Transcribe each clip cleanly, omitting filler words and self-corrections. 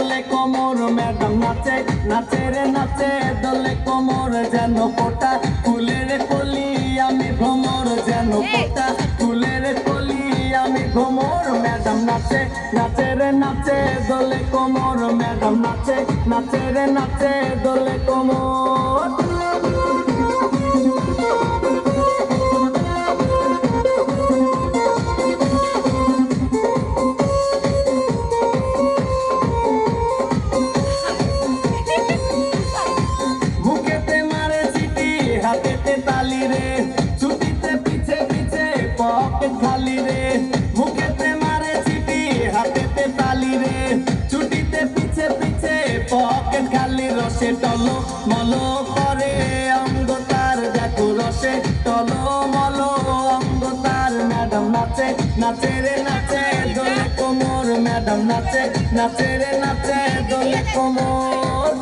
দোলে কোমর ম্যাডাম নাচে নাচে রে নাচে দোলে কোমর যেন ফোটা ফুলের কলি আমি ভ্রমর যেন ফোটা ফুলের কলি আমি ভ্রমর ম্যাডাম নাচে নাচে রে নাচে দোলে কোমর ম্যাডাম নাচে নাচে রে নাচে দোলে কোমর হাতেতে তালি রে ছুটিতে পিছে পিছে পকেট খালি রে মুখেতে মারে চিঠি হাতেতে তালি রে ছুটিতে পিছে পিছে পকেট খালি রসে টলো মলো করে অঙ্গ তার দেখো রসে টলো মলো অঙ্গ তার ম্যাডাম নাচে নাচে রে নাচে দোলে কোমর ম্যাডাম নাচে নাচে রে নাচে দোলে কোমর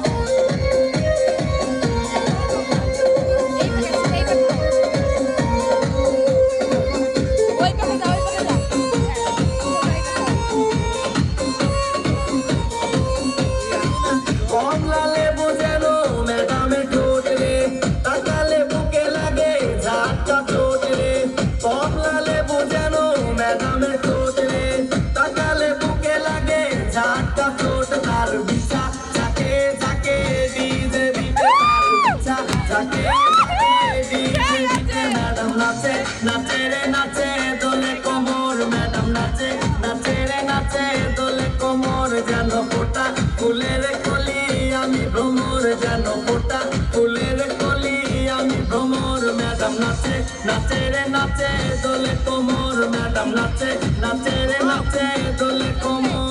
কমলা লেবু যেন ম্যাডামের ঠোঁট রে তাকালে বুকে লাগে ঝাঁটা চোট রে কমলা লেবু যেন ম্যাডামের ঠোঁট রে তাকালে বুকে লাগে ঝাঁটা চোট তার বিছা যাকে যাকে ডিজে বিটে তার বিছা যাকে ডিজে বিটে ম্যাডাম নাচে নাচে রে নাচে দোলে কোমর ম্যাডাম নাচে নাচে রে নাচে দোলে কোমর যেন ফোটা ফুলের কলি আমি ভ্রমর যেন ফোটা ফুলের কলি আমি ভ্রমর ম্যাডাম নাচে নাচে রে নাচে দোলে কোমর ম্যাডাম নাচে নাচে রে নাচে দোলে কোমর